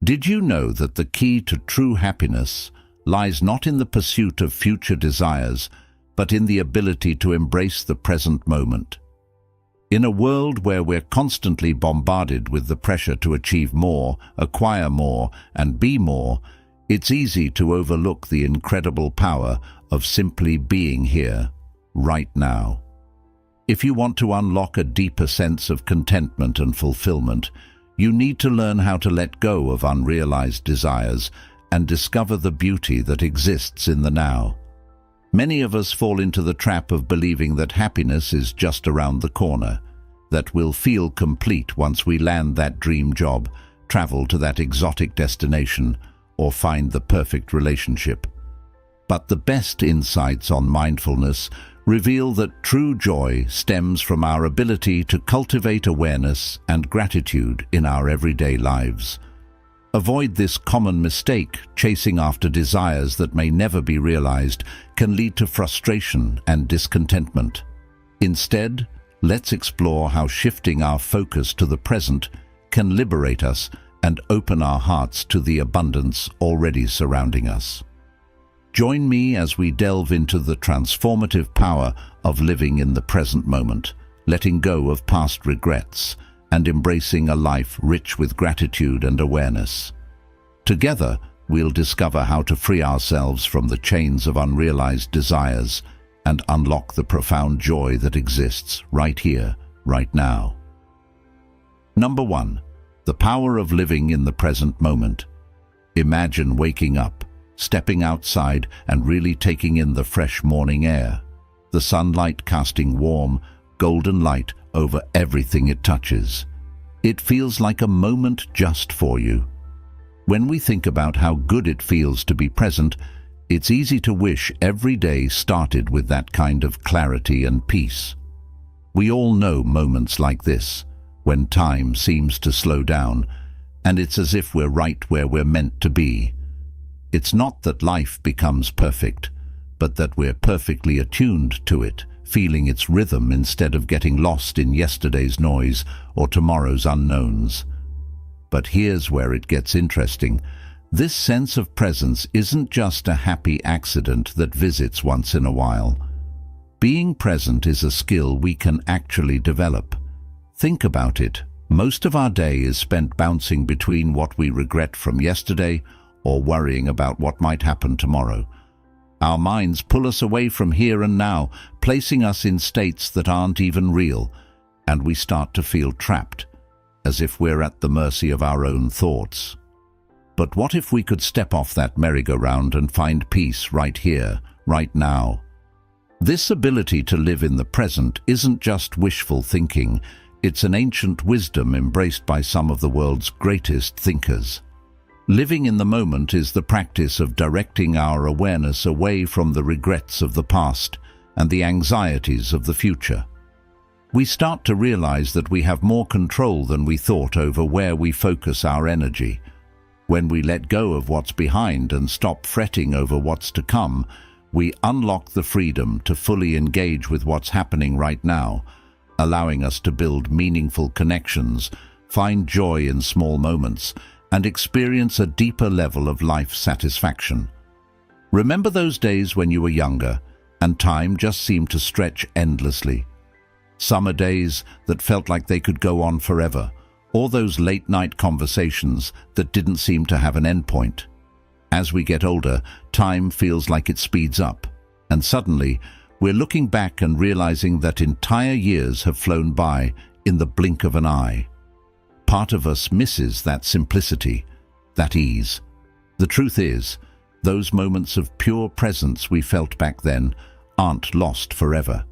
Did you know that the key to true happiness lies not in the pursuit of future desires, but in the ability to embrace the present moment? In a world where we're constantly bombarded with the pressure to achieve more, acquire more, and be more, it's easy to overlook the incredible power of simply being here, right now. If you want to unlock a deeper sense of contentment and fulfillment, you need to learn how to let go of unrealized desires and discover the beauty that exists in the now. Many of us fall into the trap of believing that happiness is just around the corner, that we'll feel complete once we land that dream job, travel to that exotic destination, or find the perfect relationship. But the best insights on mindfulness reveal that true joy stems from our ability to cultivate awareness and gratitude in our everyday lives. Avoid this common mistake. Chasing after desires that may never be realized can lead to frustration and discontentment. Instead, let's explore how shifting our focus to the present can liberate us and open our hearts to the abundance already surrounding us. Join me as we delve into the transformative power of living in the present moment, letting go of past regrets, and embracing a life rich with gratitude and awareness. Together, we'll discover how to free ourselves from the chains of unrealized desires and unlock the profound joy that exists right here, right now. Number 1. The power of living in the present moment. Imagine waking up, stepping outside and really taking in the fresh morning air, the sunlight casting warm, golden light over everything it touches. It feels like a moment just for you. When we think about how good it feels to be present, it's easy to wish every day started with that kind of clarity and peace. We all know moments like this, when time seems to slow down, and it's as if we're right where we're meant to be. It's not that life becomes perfect, but that we're perfectly attuned to it, feeling its rhythm instead of getting lost in yesterday's noise or tomorrow's unknowns. But here's where it gets interesting. This sense of presence isn't just a happy accident that visits once in a while. Being present is a skill we can actually develop. Think about it. Most of our day is spent bouncing between what we regret from yesterday or worrying about what might happen tomorrow. Our minds pull us away from here and now, placing us in states that aren't even real, and we start to feel trapped, as if we're at the mercy of our own thoughts. But what if we could step off that merry-go-round and find peace right here, right now? This ability to live in the present isn't just wishful thinking, it's an ancient wisdom embraced by some of the world's greatest thinkers. Living in the moment is the practice of directing our awareness away from the regrets of the past and the anxieties of the future. We start to realize that we have more control than we thought over where we focus our energy. When we let go of what's behind and stop fretting over what's to come, we unlock the freedom to fully engage with what's happening right now, allowing us to build meaningful connections, find joy in small moments, and experience a deeper level of life satisfaction. Remember those days when you were younger and time just seemed to stretch endlessly? Summer days that felt like they could go on forever, or those late-night conversations that didn't seem to have an endpoint. As we get older, time feels like it speeds up, and suddenly we're looking back and realizing that entire years have flown by in the blink of an eye. Part of us misses that simplicity, that ease. The truth is, those moments of pure presence we felt back then aren't lost forever.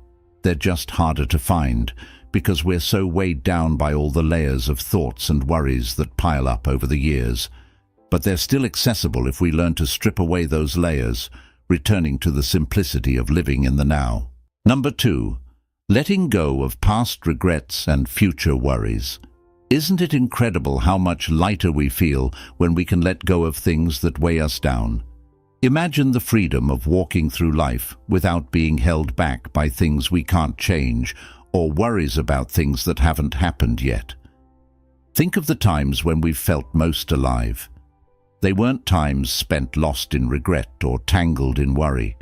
They're just harder to find because we're so weighed down by all the layers of thoughts and worries that pile up over the years. But they're still accessible if we learn to strip away those layers, returning to the simplicity of living in the now. Number 2, letting go of past regrets and future worries. Isn't it incredible how much lighter we feel when we can let go of things that weigh us down? Imagine the freedom of walking through life without being held back by things we can't change or worries about things that haven't happened yet. Think of the times when we've felt most alive. They weren't times spent lost in regret or tangled in worry.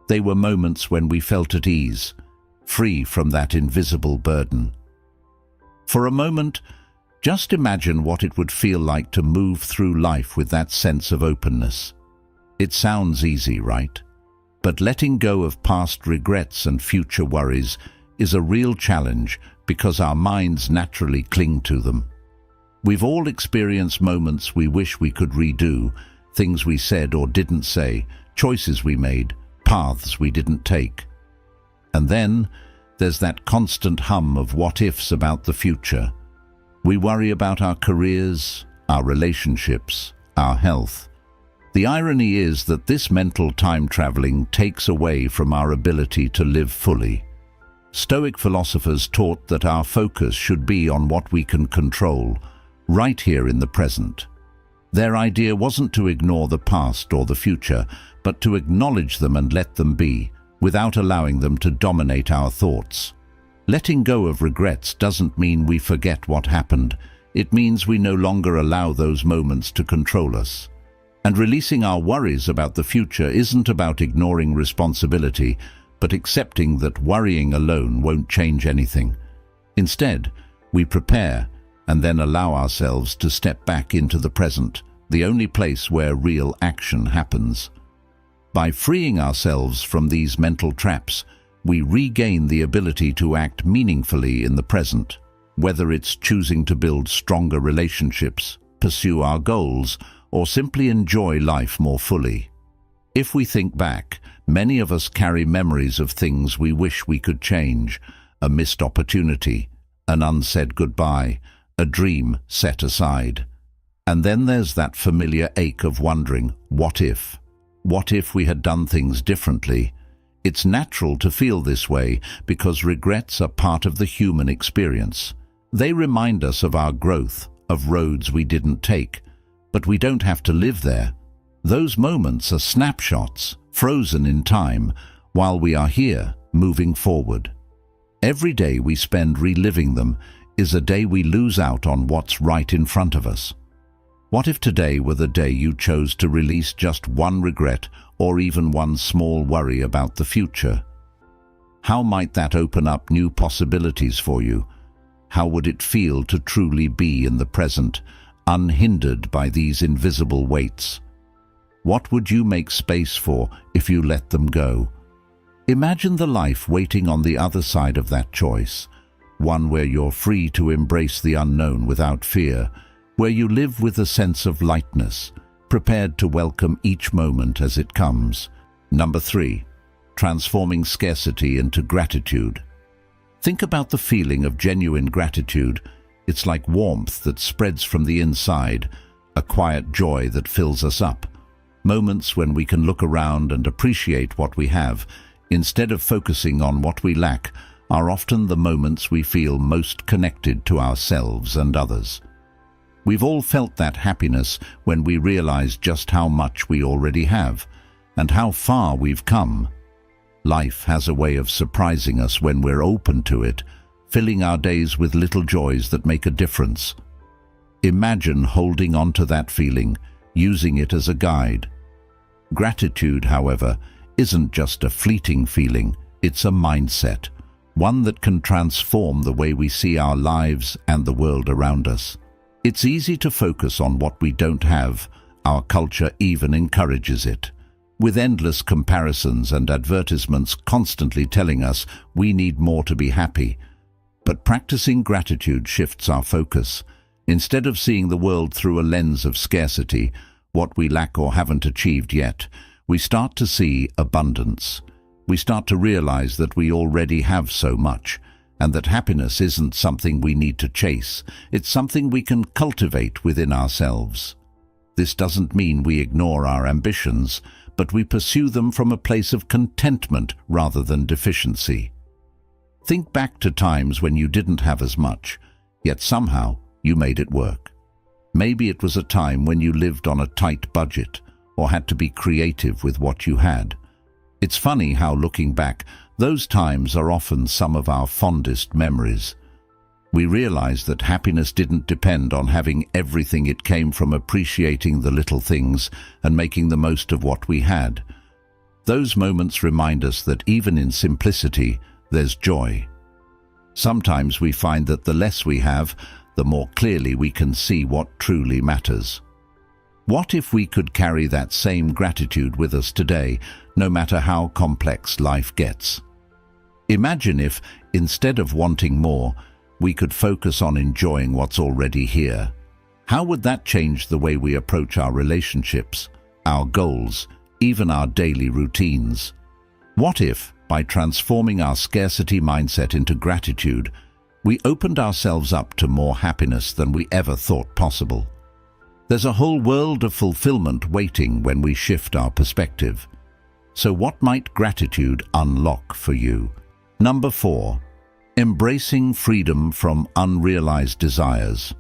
They were moments when we felt at ease, free from that invisible burden. For a moment, just imagine what it would feel like to move through life with that sense of openness. It sounds easy, right? But letting go of past regrets and future worries is a real challenge because our minds naturally cling to them. We've all experienced moments we wish we could redo, things we said or didn't say, choices we made, paths we didn't take. And then there's that constant hum of what-ifs about the future. We worry about our careers, our relationships, our health. The irony is that this mental time traveling takes away from our ability to live fully. Stoic philosophers taught that our focus should be on what we can control, right here in the present. Their idea wasn't to ignore the past or the future, but to acknowledge them and let them be, without allowing them to dominate our thoughts. Letting go of regrets doesn't mean we forget what happened. It means we no longer allow those moments to control us. And releasing our worries about the future isn't about ignoring responsibility, but accepting that worrying alone won't change anything. Instead, we prepare and then allow ourselves to step back into the present, the only place where real action happens. By freeing ourselves from these mental traps, we regain the ability to act meaningfully in the present, whether it's choosing to build stronger relationships, pursue our goals, or simply enjoy life more fully. If we think back, many of us carry memories of things we wish we could change, a missed opportunity, an unsaid goodbye, a dream set aside. And then there's that familiar ache of wondering, what if? What if we had done things differently? It's natural to feel this way because regrets are part of the human experience. They remind us of our growth, of roads we didn't take, but we don't have to live there. Those moments are snapshots, frozen in time, while we are here, moving forward. Every day we spend reliving them is a day we lose out on what's right in front of us. What if today were the day you chose to release just one regret or even one small worry about the future? How might that open up new possibilities for you? How would it feel to truly be in the present, unhindered by these invisible weights? What would you make space for if you let them go? Imagine the life waiting on the other side of that choice, one where you're free to embrace the unknown without fear, where you live with a sense of lightness, prepared to welcome each moment as it comes. Number 3, transforming scarcity into gratitude. Think about the feeling of genuine gratitude. It's like warmth that spreads from the inside, a quiet joy that fills us up. Moments when we can look around and appreciate what we have, instead of focusing on what we lack, are often the moments we feel most connected to ourselves and others. We've all felt that happiness when we realize just how much we already have, and how far we've come. Life has a way of surprising us when we're open to it, filling our days with little joys that make a difference. Imagine holding on to that feeling, using it as a guide. Gratitude, however, isn't just a fleeting feeling, it's a mindset, one that can transform the way we see our lives and the world around us. It's easy to focus on what we don't have. Our culture even encourages it, with endless comparisons and advertisements constantly telling us we need more to be happy. But practicing gratitude shifts our focus. Instead of seeing the world through a lens of scarcity, what we lack or haven't achieved yet, we start to see abundance. We start to realize that we already have so much, and that happiness isn't something we need to chase, it's something we can cultivate within ourselves. This doesn't mean we ignore our ambitions, but we pursue them from a place of contentment rather than deficiency. Think back to times when you didn't have as much, yet somehow you made it work. Maybe it was a time when you lived on a tight budget, or had to be creative with what you had. It's funny how, looking back, those times are often some of our fondest memories. We realized that happiness didn't depend on having everything. It came from appreciating the little things and making the most of what we had. Those moments remind us that even in simplicity, there's joy. Sometimes we find that the less we have, the more clearly we can see what truly matters. What if we could carry that same gratitude with us today, no matter how complex life gets? Imagine if, instead of wanting more, we could focus on enjoying what's already here. How would that change the way we approach our relationships, our goals, even our daily routines? What if, by transforming our scarcity mindset into gratitude, we opened ourselves up to more happiness than we ever thought possible? There's a whole world of fulfillment waiting when we shift our perspective. So what might gratitude unlock for you? Number 4. Embracing freedom from unrealized desires.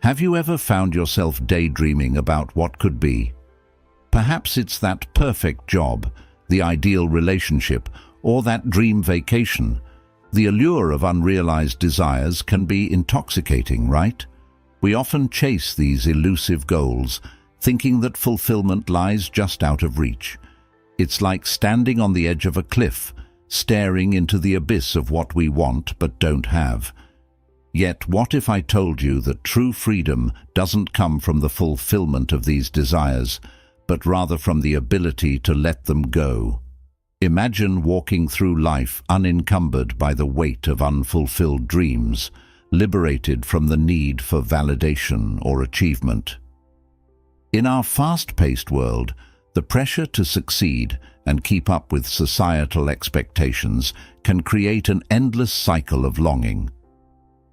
Have you ever found yourself daydreaming about what could be? Perhaps it's that perfect job, the ideal relationship, or that dream vacation. The allure of unrealized desires can be intoxicating, right? We often chase these elusive goals, thinking that fulfillment lies just out of reach. It's like standing on the edge of a cliff, staring into the abyss of what we want but don't have. Yet what if I told you that true freedom doesn't come from the fulfillment of these desires, but rather from the ability to let them go? Imagine walking through life unencumbered by the weight of unfulfilled dreams, liberated from the need for validation or achievement. In our fast-paced world, the pressure to succeed and keep up with societal expectations can create an endless cycle of longing.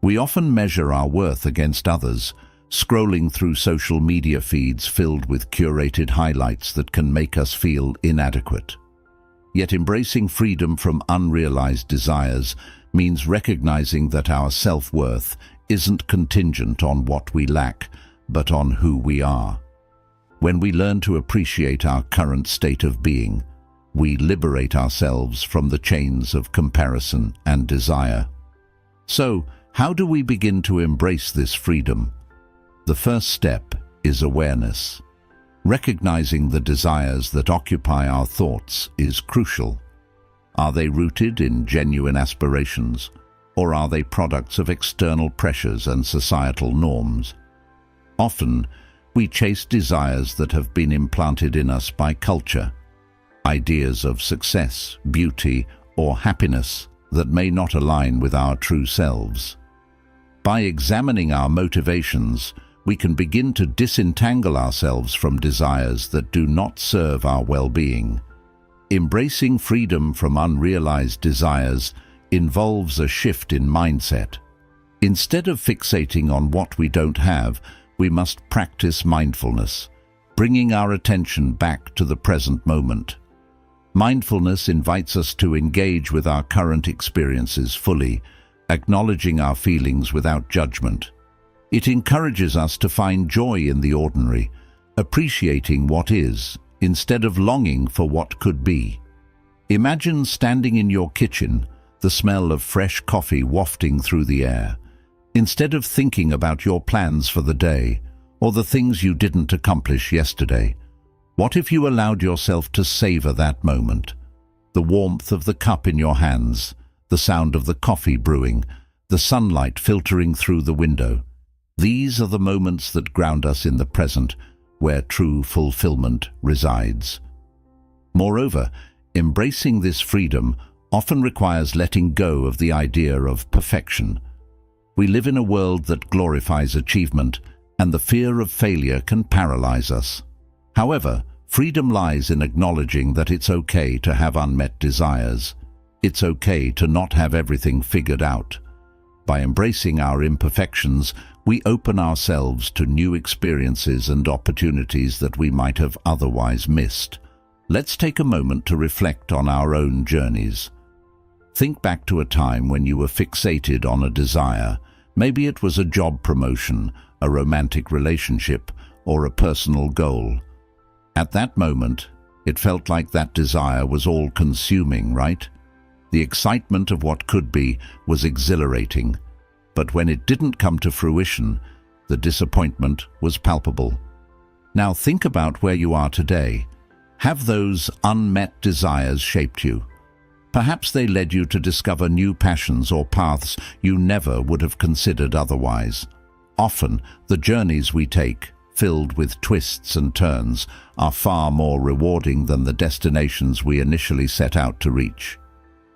We often measure our worth against others, scrolling through social media feeds filled with curated highlights that can make us feel inadequate. Yet embracing freedom from unrealized desires means recognizing that our self-worth isn't contingent on what we lack, but on who we are. When we learn to appreciate our current state of being, we liberate ourselves from the chains of comparison and desire. So, how do we begin to embrace this freedom? The first step is awareness. Recognizing the desires that occupy our thoughts is crucial. Are they rooted in genuine aspirations, or are they products of external pressures and societal norms? Often, we chase desires that have been implanted in us by culture, ideas of success, beauty, or happiness that may not align with our true selves. By examining our motivations, we can begin to disentangle ourselves from desires that do not serve our well-being. Embracing freedom from unrealized desires involves a shift in mindset. Instead of fixating on what we don't have, we must practice mindfulness, bringing our attention back to the present moment. Mindfulness invites us to engage with our current experiences fully, acknowledging our feelings without judgment. It encourages us to find joy in the ordinary, appreciating what is, instead of longing for what could be. Imagine standing in your kitchen, the smell of fresh coffee wafting through the air. Instead of thinking about your plans for the day, or the things you didn't accomplish yesterday, what if you allowed yourself to savor that moment? The warmth of the cup in your hands, the sound of the coffee brewing, the sunlight filtering through the window. These are the moments that ground us in the present, where true fulfillment resides. Moreover, embracing this freedom often requires letting go of the idea of perfection. We live in a world that glorifies achievement, and the fear of failure can paralyze us. However, freedom lies in acknowledging that it's okay to have unmet desires. It's okay to not have everything figured out. By embracing our imperfections, we open ourselves to new experiences and opportunities that we might have otherwise missed. Let's take a moment to reflect on our own journeys. Think back to a time when you were fixated on a desire. Maybe it was a job promotion, a romantic relationship, or a personal goal. At that moment, it felt like that desire was all-consuming, right? The excitement of what could be was exhilarating. but when it didn't come to fruition, the disappointment was palpable. Now think about where you are today. Have those unmet desires shaped you? Perhaps they led you to discover new passions or paths you never would have considered otherwise. Often, the journeys we take, filled with twists and turns, are far more rewarding than the destinations we initially set out to reach.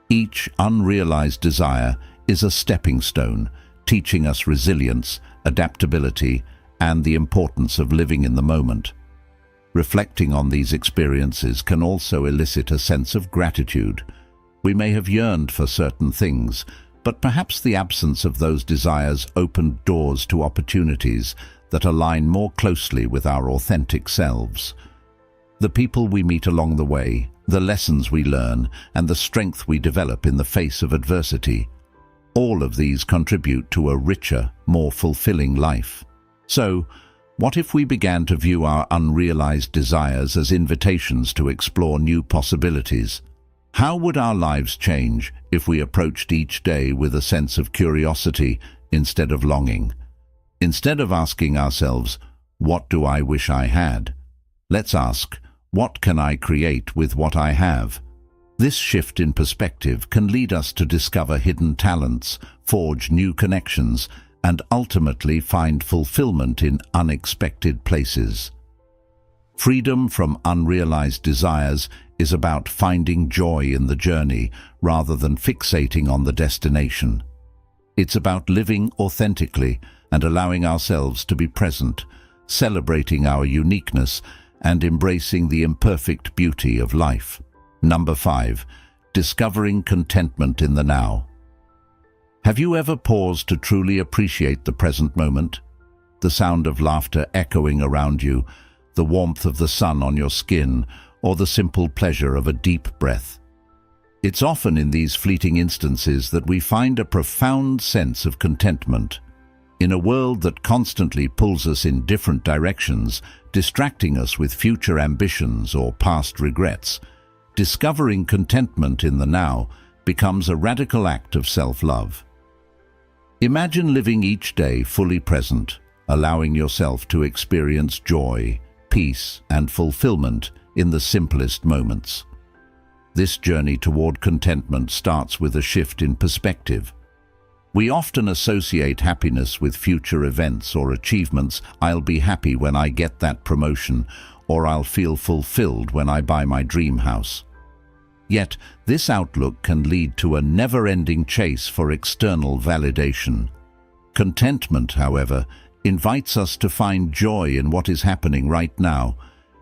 Each unrealized desire is a stepping stone, teaching us resilience, adaptability, and the importance of living in the moment. Reflecting on these experiences can also elicit a sense of gratitude. We may have yearned for certain things, but perhaps the absence of those desires opened doors to opportunities that align more closely with our authentic selves. The people we meet along the way, the lessons we learn, and the strength we develop in the face of adversity, all of these contribute to a richer, more fulfilling life. So, what if we began to view our unrealized desires as invitations to explore new possibilities? How would our lives change if we approached each day with a sense of curiosity instead of longing? Instead of asking ourselves, "What do I wish I had?" let's ask, "What can I create with what I have?" This shift in perspective can lead us to discover hidden talents, forge new connections, and ultimately find fulfillment in unexpected places. Freedom from unrealized desires is about finding joy in the journey rather than fixating on the destination. It's about living authentically and allowing ourselves to be present, celebrating our uniqueness and embracing the imperfect beauty of life. Number 5. Discovering contentment in the now. Have you ever paused to truly appreciate the present moment? The sound of laughter echoing around you, the warmth of the sun on your skin, or the simple pleasure of a deep breath. It's often in these fleeting instances that we find a profound sense of contentment. In a world that constantly pulls us in different directions, distracting us with future ambitions or past regrets, discovering contentment in the now becomes a radical act of self-love. Imagine living each day fully present, allowing yourself to experience joy, peace, and fulfillment in the simplest moments. This journey toward contentment starts with a shift in perspective. We often associate happiness with future events or achievements. "I'll be happy when I get that promotion," or "I'll feel fulfilled when I buy my dream house." Yet, this outlook can lead to a never-ending chase for external validation. Contentment, however, invites us to find joy in what is happening right now,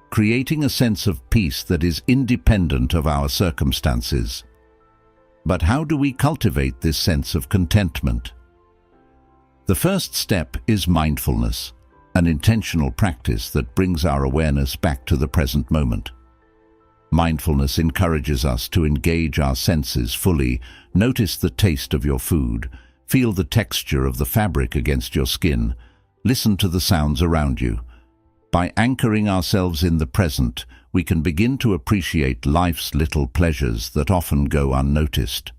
creating a sense of peace that is independent of our circumstances. But how do we cultivate this sense of contentment? The first step is mindfulness, an intentional practice that brings our awareness back to the present moment. Mindfulness encourages us to engage our senses fully, notice the taste of your food, feel the texture of the fabric against your skin, listen to the sounds around you. By anchoring ourselves in the present, we can begin to appreciate life's little pleasures that often go unnoticed.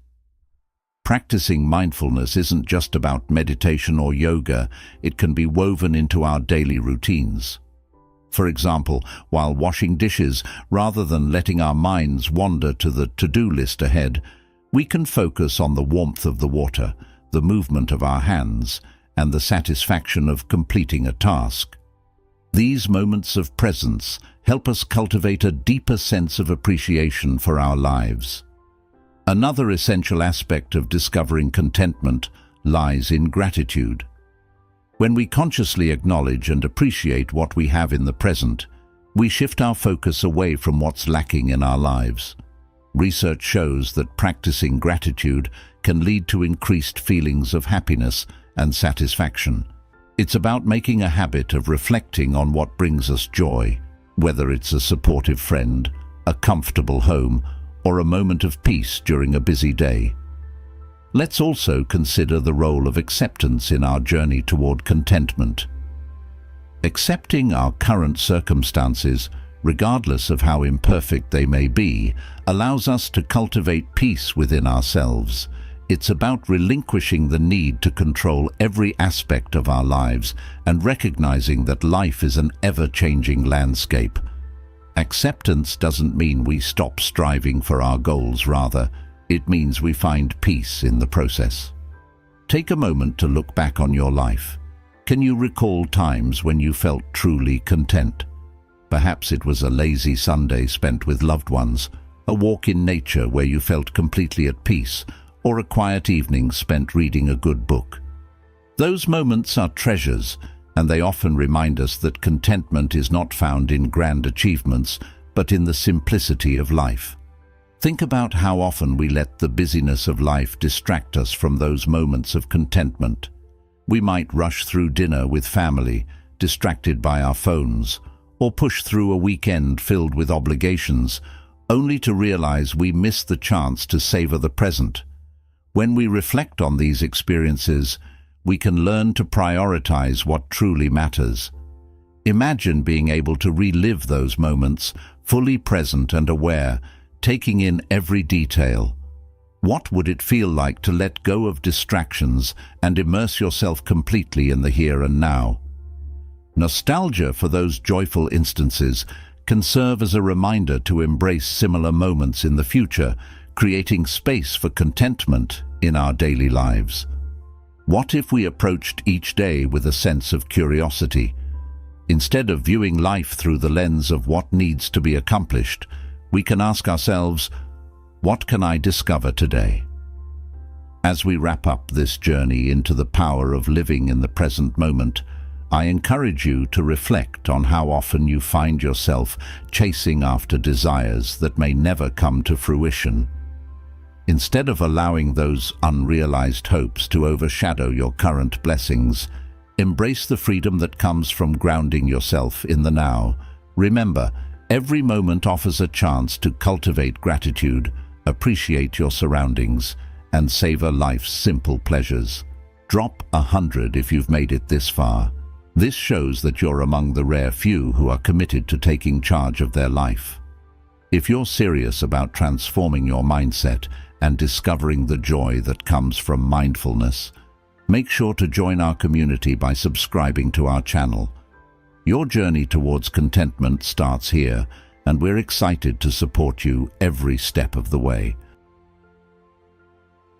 Practicing mindfulness isn't just about meditation or yoga, it can be woven into our daily routines. For example, while washing dishes, rather than letting our minds wander to the to-do list ahead, we can focus on the warmth of the water, the movement of our hands, and the satisfaction of completing a task. These moments of presence help us cultivate a deeper sense of appreciation for our lives. Another essential aspect of discovering contentment lies in gratitude. When we consciously acknowledge and appreciate what we have in the present, we shift our focus away from what's lacking in our lives. Research shows that practicing gratitude can lead to increased feelings of happiness and satisfaction. It's about making a habit of reflecting on what brings us joy, whether it's a supportive friend, a comfortable home, or a moment of peace during a busy day. Let's also consider the role of acceptance in our journey toward contentment. Accepting our current circumstances, regardless of how imperfect they may be, allows us to cultivate peace within ourselves. It's about relinquishing the need to control every aspect of our lives and recognizing that life is an ever-changing landscape. Acceptance doesn't mean we stop striving for our goals, rather, it means we find peace in the process. Take a moment to look back on your life. Can you recall times when you felt truly content? Perhaps it was a lazy Sunday spent with loved ones, a walk in nature where you felt completely at peace, or a quiet evening spent reading a good book. Those moments are treasures, and they often remind us that contentment is not found in grand achievements, but in the simplicity of life. Think about how often we let the busyness of life distract us from those moments of contentment. We might rush through dinner with family, distracted by our phones, or push through a weekend filled with obligations, only to realize we missed the chance to savor the present. When we reflect on these experiences, we can learn to prioritize what truly matters. Imagine being able to relive those moments, fully present and aware, taking in every detail. What would it feel like to let go of distractions and immerse yourself completely in the here and now? Nostalgia for those joyful instances can serve as a reminder to embrace similar moments in the future, creating space for contentment in our daily lives. What if we approached each day with a sense of curiosity? Instead of viewing life through the lens of what needs to be accomplished, we can ask ourselves, what can I discover today? As we wrap up this journey into the power of living in the present moment, I encourage you to reflect on how often you find yourself chasing after desires that may never come to fruition. Instead of allowing those unrealized hopes to overshadow your current blessings, embrace the freedom that comes from grounding yourself in the now. Remember, every moment offers a chance to cultivate gratitude, appreciate your surroundings, and savor life's simple pleasures. Drop 100 if you've made it this far. This shows that you're among the rare few who are committed to taking charge of their life. If you're serious about transforming your mindset and discovering the joy that comes from mindfulness, make sure to join our community by subscribing to our channel. Your journey towards contentment starts here, and we're excited to support you every step of the way.